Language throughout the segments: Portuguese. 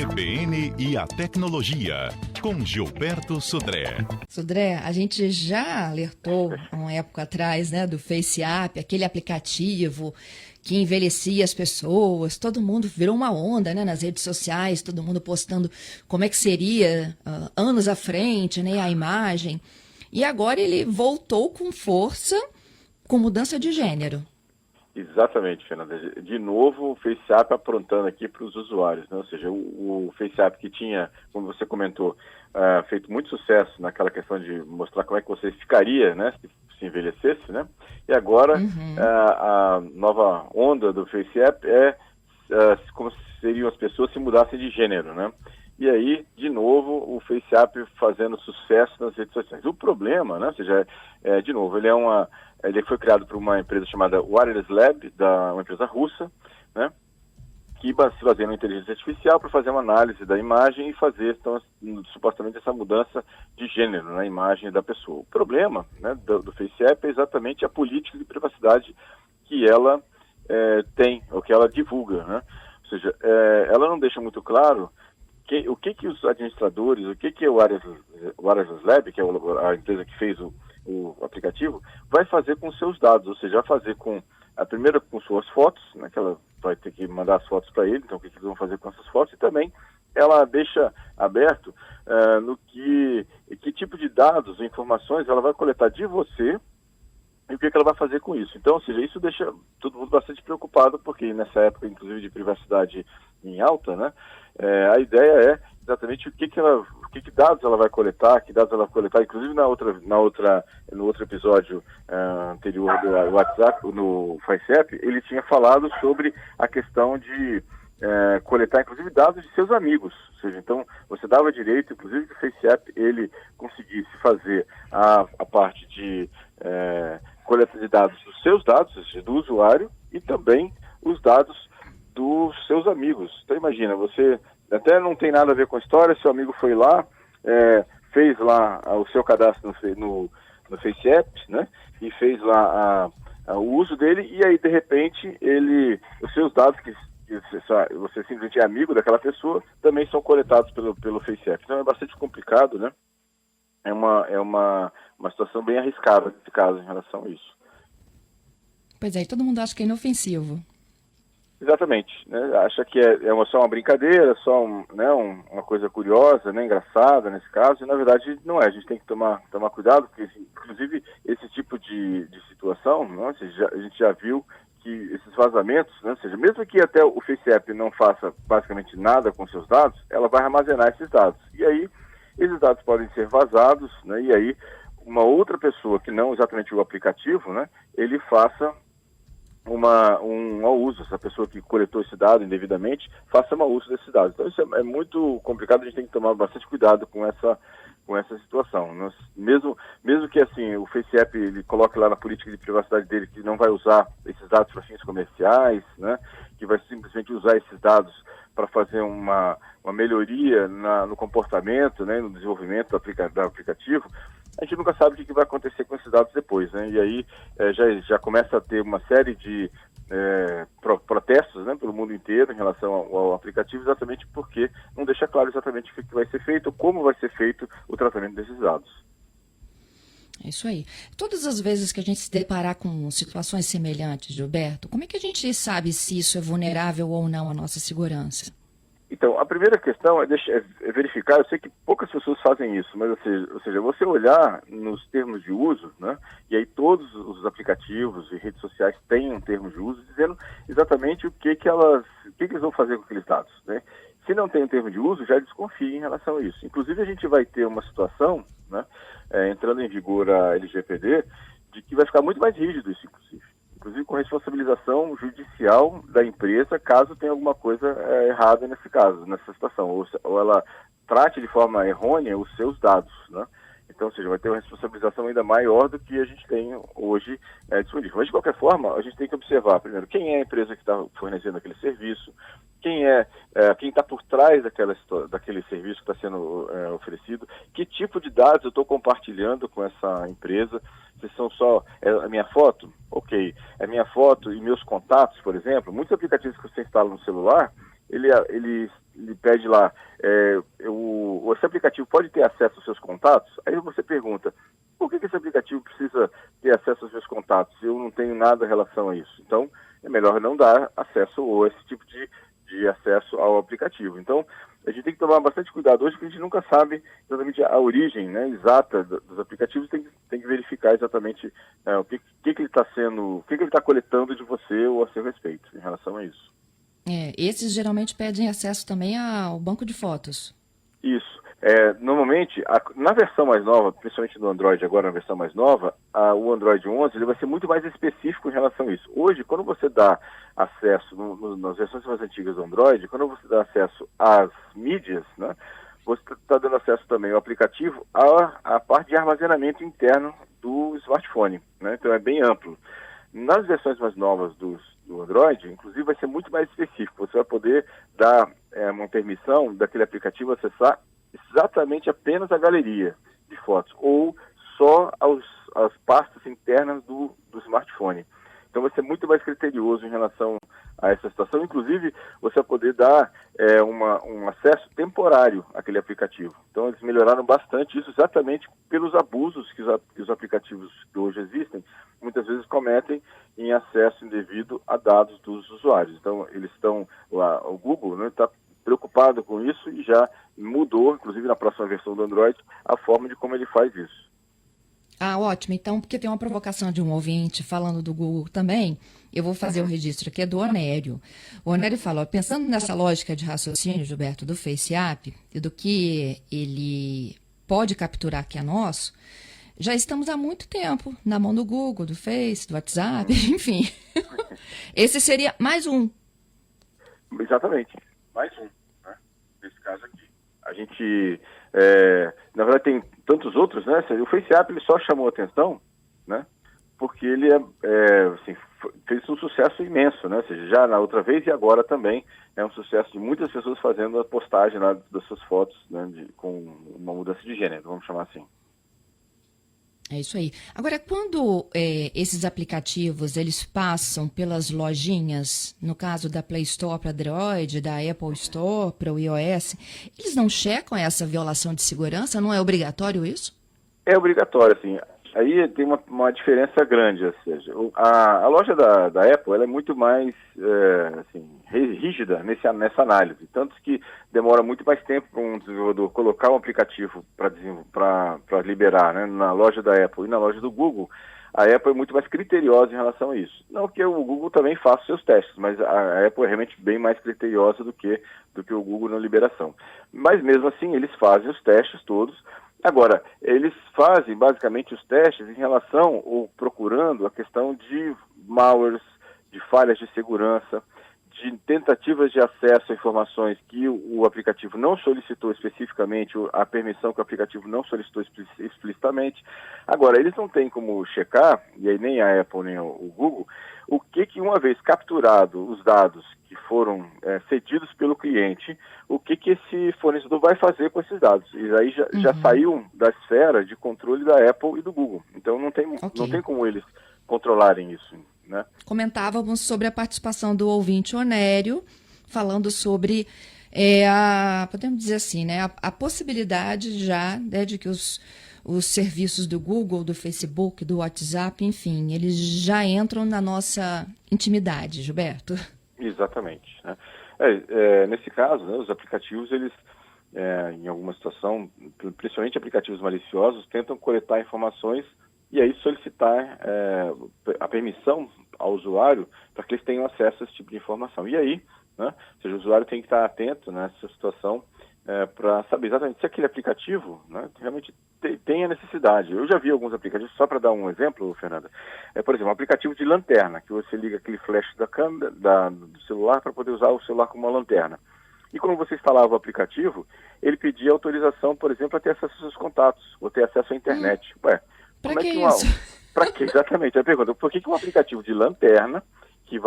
CBN e a tecnologia, com Gilberto Sudré. Sudré, a gente já alertou há uma época atrás, né, do FaceApp, aquele aplicativo que envelhecia as pessoas, todo mundo virou uma onda, né, nas redes sociais, todo mundo postando como é que seria anos à frente, né, a imagem. E agora ele voltou com força, com mudança de gênero. Exatamente, Fernanda. De novo, o FaceApp aprontando aqui para os usuários, né? Ou seja, o FaceApp que tinha, como você comentou, feito muito sucesso naquela questão de mostrar como é que você ficaria, né, se envelhecesse, né? E agora a nova onda do FaceApp é como seriam as pessoas se mudassem de gênero, né? E aí, de novo, o FaceApp fazendo sucesso nas redes sociais. O problema, né, ou seja, de novo, ele foi criado por uma empresa chamada Wireless Lab, uma empresa russa, né, que se baseia na inteligência artificial para fazer uma análise da imagem e fazer, então, supostamente, essa mudança de gênero na imagem da pessoa. O problema, né, do FaceApp é exatamente a política de privacidade que ela tem, ou que ela divulga, né? Ou seja, ela não deixa muito claro o que os administradores, o que o Wireless Lab, que é a empresa que fez o aplicativo, vai fazer com seus dados, ou seja, vai fazer primeiro com suas fotos, né, que ela vai ter que mandar as fotos para ele, então o que eles vão fazer com essas fotos, e também ela deixa aberto no que tipo de dados, informações ela vai coletar de você e o que ela vai fazer com isso. Então, ou seja, isso deixa todo mundo bastante preocupado, porque nessa época, inclusive, de privacidade em alta, né, a ideia é exatamente o que dados ela vai coletar, que dados ela vai coletar, inclusive no outro episódio anterior do WhatsApp, no FaceApp, ele tinha falado sobre a questão de coletar, inclusive, dados de seus amigos. Ou seja, então, você dava direito, inclusive, que o FaceApp ele conseguisse fazer a parte de coleta de dados dos seus dados, ou seja, do usuário, e também os dados dos seus amigos. Então, imagina, você até não tem nada a ver com a história, seu amigo foi lá, fez lá o seu cadastro no FaceApp, né, e fez lá o uso dele, e aí, de repente, os seus dados, que você simplesmente é amigo daquela pessoa, também são coletados pelo FaceApp. Então, é bastante complicado, né? É uma situação bem arriscada nesse caso em relação a isso. Pois é, e todo mundo acha que é inofensivo. Exatamente, né? Acha que é só uma brincadeira, só uma coisa curiosa, né? Engraçada nesse caso, e na verdade não é. A gente tem que tomar cuidado, porque inclusive esse tipo de situação, né? A gente já viu que esses vazamentos, né? Ou seja, mesmo que até o FaceApp não faça basicamente nada com seus dados, ela vai armazenar esses dados. E aí, esses dados podem ser vazados, né? E aí, uma outra pessoa que não exatamente o aplicativo, né? Ele faça um mau uso, essa pessoa que coletou esse dado indevidamente, faça mau uso desses dados. Então isso é muito complicado, a gente tem que tomar bastante cuidado com essa situação. Mesmo que assim, o FaceApp ele coloque lá na política de privacidade dele que não vai usar esses dados para fins comerciais, né, que vai simplesmente usar esses dados para fazer uma melhoria no comportamento, né, no desenvolvimento do aplicativo, a gente nunca sabe o que vai acontecer com esses dados depois, né? E aí já começa a ter uma série de protestos, né, pelo mundo inteiro em relação ao aplicativo, exatamente porque não deixa claro exatamente o que vai ser feito, como vai ser feito o tratamento desses dados. É isso aí. Todas as vezes que a gente se deparar com situações semelhantes, Gilberto, como é que a gente sabe se isso é vulnerável ou não à nossa segurança? Então, a primeira questão é verificar, eu sei que poucas pessoas fazem isso, mas ou seja, você olhar nos termos de uso, né, e aí todos os aplicativos e redes sociais têm um termo de uso dizendo exatamente o que eles vão fazer com aqueles dados, né? Se não tem um termo de uso, já desconfie em relação a isso. Inclusive, a gente vai ter uma situação, né, entrando em vigor a LGPD, de que vai ficar muito mais rígido isso, inclusive com responsabilização judicial da empresa, caso tenha alguma coisa errada nesse caso, nessa situação, ou ela trate de forma errônea os seus dados, né? Então, ou seja, vai ter uma responsabilização ainda maior do que a gente tem hoje disponível. Mas, de qualquer forma, a gente tem que observar, primeiro, quem é a empresa que está fornecendo aquele serviço, quem está por trás daquele serviço que está sendo oferecido, que tipo de dados eu estou compartilhando com essa empresa, se são só a minha foto, ok, a minha foto e meus contatos, por exemplo, muitos aplicativos que você instala no celular, ele pede lá, esse aplicativo pode ter acesso aos seus contatos? Aí você pergunta, por que esse aplicativo precisa ter acesso aos meus contatos? Eu não tenho nada em relação a isso. Então, é melhor não dar acesso ou esse tipo de acesso ao aplicativo. Então, a gente tem que tomar bastante cuidado hoje, porque a gente nunca sabe exatamente a origem, né, exata dos aplicativos, tem que verificar exatamente o que ele está o que ele está coletando de você ou a seu respeito em relação a isso. Esses geralmente pedem acesso também ao banco de fotos. Isso. Normalmente, na versão mais nova, principalmente no Android agora, na versão mais nova, o Android 11 ele vai ser muito mais específico em relação a isso. Hoje, quando você dá acesso, nas versões mais antigas do Android, quando você dá acesso às mídias, né, você está dando acesso também ao aplicativo à parte de armazenamento interno do smartphone, né? Então é bem amplo. Nas versões mais novas do Android, inclusive, vai ser muito mais específico. Você vai poder dar uma permissão daquele aplicativo acessar exatamente apenas a galeria de fotos ou só as pastas internas do smartphone. Então vai ser muito mais criterioso em relação a essa situação. Inclusive, você vai poder dar um acesso temporário àquele aplicativo. Então eles melhoraram bastante isso exatamente pelos abusos que os aplicativos que hoje existem muitas vezes cometem em acesso indevido a dados dos usuários. Então eles estão, o Google está preocupado com isso e já mudou, inclusive na próxima versão do Android, a forma de como ele faz isso. Ótimo. Então, porque tem uma provocação de um ouvinte falando do Google também, eu vou fazer o registro aqui, é do Onério. O Onério falou, pensando nessa lógica de raciocínio, Gilberto, do FaceApp, e do que ele pode capturar que é nosso, já estamos há muito tempo na mão do Google, do Face, do WhatsApp, enfim. Esse seria mais um. Exatamente, mais um, né? Nesse caso aqui. A gente, na verdade, tem tantos outros, né? O FaceApp ele só chamou atenção, né? Porque ele fez um sucesso imenso, né? Ou seja, já na outra vez e agora também é um sucesso de muitas pessoas fazendo a postagem lá das suas fotos, né? Com uma mudança de gênero, vamos chamar assim. É isso aí. Agora, quando esses aplicativos eles passam pelas lojinhas, no caso da Play Store para Android, da Apple Store para o iOS, eles não checam essa violação de segurança? Não é obrigatório isso? É obrigatório, assim. Aí tem uma diferença grande, ou seja, a loja da Apple ela é muito mais rígida nessa análise, tanto que demora muito mais tempo para um desenvolvedor colocar um aplicativo para liberar, né, na loja da Apple e na loja do Google. A Apple é muito mais criteriosa em relação a isso. Não que o Google também faça seus testes, mas a Apple é realmente bem mais criteriosa do que o Google na liberação. Mas mesmo assim, eles fazem os testes todos. Agora, eles fazem basicamente os testes em relação ou procurando a questão de malwares, de falhas de segurança, de tentativas de acesso a informações que o aplicativo não solicitou especificamente, a permissão que o aplicativo não solicitou explicitamente. Agora, eles não têm como checar, e aí nem a Apple nem o Google, o que uma vez capturado os dados que foram cedidos pelo cliente, o que esse fornecedor vai fazer com esses dados. E aí já saiu da esfera de controle da Apple e do Google. Então não tem como eles controlarem isso, né? Comentávamos sobre a participação do ouvinte Onério, falando sobre podemos dizer assim, né, a possibilidade já, né, de que os serviços do Google, do Facebook, do WhatsApp, enfim, eles já entram na nossa intimidade, Gilberto. Exatamente, né? Nesse caso, né, os aplicativos, eles, em alguma situação, principalmente aplicativos maliciosos, tentam coletar informações e aí solicitar a permissão ao usuário para que eles tenham acesso a esse tipo de informação. E aí, né, ou seja, o usuário tem que estar atento nessa situação para saber exatamente se aquele aplicativo, né, realmente tem a necessidade. Eu já vi alguns aplicativos, só para dar um exemplo, Fernanda, por exemplo, um aplicativo de lanterna, que você liga aquele flash da câmera, do celular para poder usar o celular como uma lanterna. E quando você instalava o aplicativo, ele pedia autorização, por exemplo, a ter acesso aos seus contatos, ou ter acesso à internet. Ué, para como que isso? Para que exatamente? Eu pergunto, por que um aplicativo de lanterna, que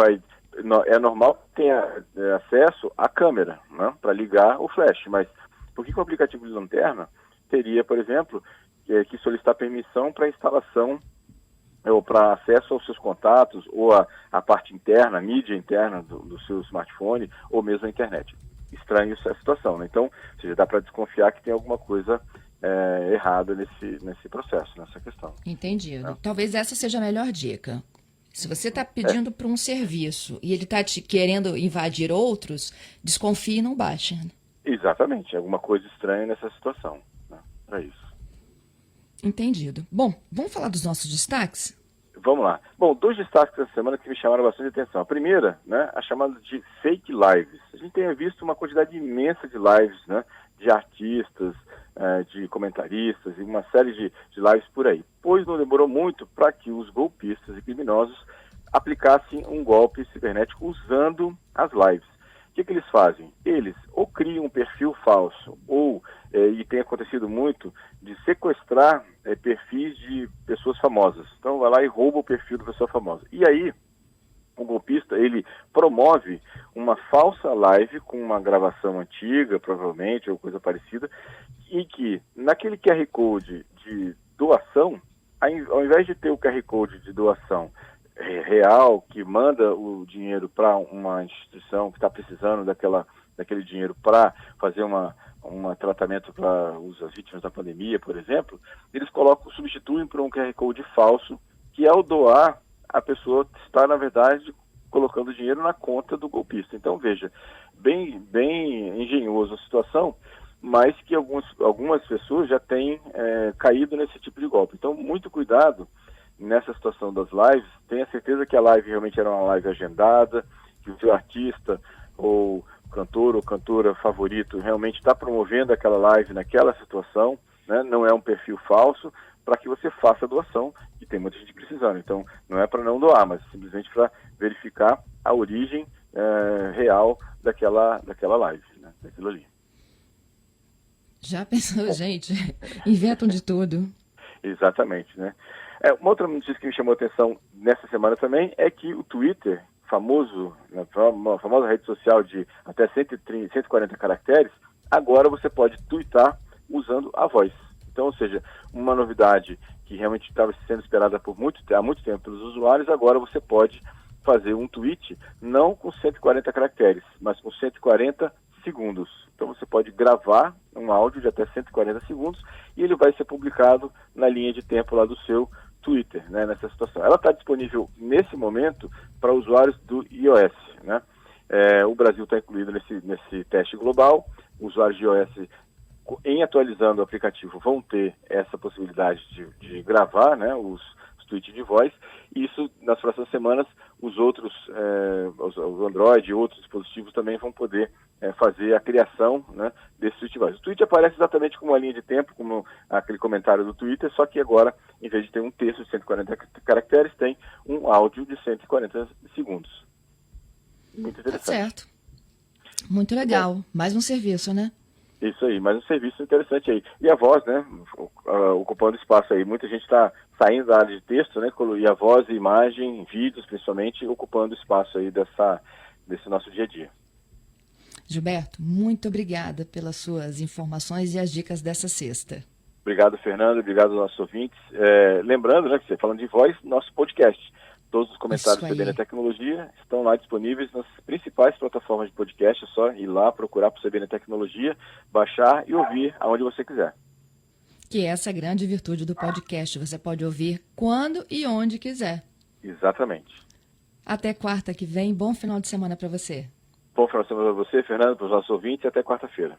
é normal que tenha acesso à câmera, né, para ligar o flash, mas por que um aplicativo de lanterna teria, por exemplo, que solicitar permissão para instalação ou para acesso aos seus contatos, ou a parte interna, a mídia interna do seu smartphone, ou mesmo a internet. Estranho essa situação, né? Então, ou seja, dá para desconfiar que tem alguma coisa errada nesse processo, nessa questão. Entendido. Talvez essa seja a melhor dica. Se você está pedindo para um serviço e ele está te querendo invadir outros, desconfie e não baixe. Exatamente, alguma coisa estranha nessa situação, né? Para isso. Entendido. Bom, vamos falar dos nossos destaques? Vamos lá. Bom, 2 destaques essa semana que me chamaram bastante atenção. A primeira, né, a chamada de fake lives. A gente tem visto uma quantidade imensa de lives, né, de artistas, de comentaristas e uma série de lives por aí. Pois não demorou muito para que os golpistas e criminosos aplicassem um golpe cibernético usando as lives. O que eles fazem? Eles ou criam um perfil falso, ou, e tem acontecido muito, de sequestrar perfis de pessoas famosas. Então vai lá e rouba o perfil da pessoa famosa. E aí, o golpista, ele promove uma falsa live com uma gravação antiga, provavelmente, ou coisa parecida, e que naquele QR Code de doação, ao invés de ter o QR Code de doação real, que manda o dinheiro para uma instituição que está precisando daquele dinheiro para fazer um tratamento para as vítimas da pandemia, por exemplo, eles substituem por um QR Code falso, que ao doar, a pessoa está, na verdade, colocando dinheiro na conta do golpista. Então, veja, bem engenhoso a situação, mas que algumas pessoas já têm caído nesse tipo de golpe. Então, muito cuidado nessa situação das lives. Tenha certeza que a live realmente era uma live agendada, que o seu artista ou cantor ou cantora favorito realmente está promovendo aquela live naquela situação, né? Não é um perfil falso, para que você faça a doação, que tem muita gente precisando. Então, não é para não doar, mas simplesmente para verificar a origem real daquela live, né? Daquilo ali. Já pensou, gente? Inventam de tudo. Exatamente, né? Uma outra notícia que me chamou a atenção nessa semana também é que o Twitter, a famosa rede social de até 140 caracteres, agora você pode tweetar usando a voz. Então, ou seja, uma novidade que realmente estava sendo esperada há muito tempo pelos usuários, agora você pode fazer um tweet não com 140 caracteres, mas com 140 segundos. Então você pode gravar um áudio de até 140 segundos e ele vai ser publicado na linha de tempo lá do seu Twitter, né, nessa situação. Ela está disponível nesse momento para usuários do iOS, né? O Brasil está incluído nesse teste global. Usuários de iOS, em atualizando o aplicativo, vão ter essa possibilidade de gravar, né, os tweets de voz. E isso, nas próximas semanas, os outros, o Android e outros dispositivos também vão poder fazer a criação, né, desse tweet de voz. O tweet aparece exatamente como uma linha de tempo, como aquele comentário do Twitter, só que agora, em vez de ter um texto de 140 caracteres, tem um áudio de 140 segundos. Muito interessante. Tá certo. Muito legal. Mais um serviço, né? Isso aí, mais um serviço interessante aí. E a voz, né, ocupando espaço aí. Muita gente está saindo da área de texto, né, e a voz, imagem, vídeos, principalmente, ocupando espaço aí desse nosso dia a dia. Gilberto, muito obrigada pelas suas informações e as dicas dessa sexta. Obrigado, Fernando. Obrigado aos nossos ouvintes. Lembrando, né, que você falando de voz, nosso podcast. Todos os comentários do CBN Tecnologia estão lá disponíveis nas principais plataformas de podcast. É só ir lá, procurar por CBN Tecnologia, baixar e ouvir aonde você quiser. Que essa é a grande virtude do podcast. Você pode ouvir quando e onde quiser. Exatamente. Até quarta que vem. Bom final de semana para você. Bom final de semana para você, Fernando, para os nossos ouvintes, e até quarta-feira.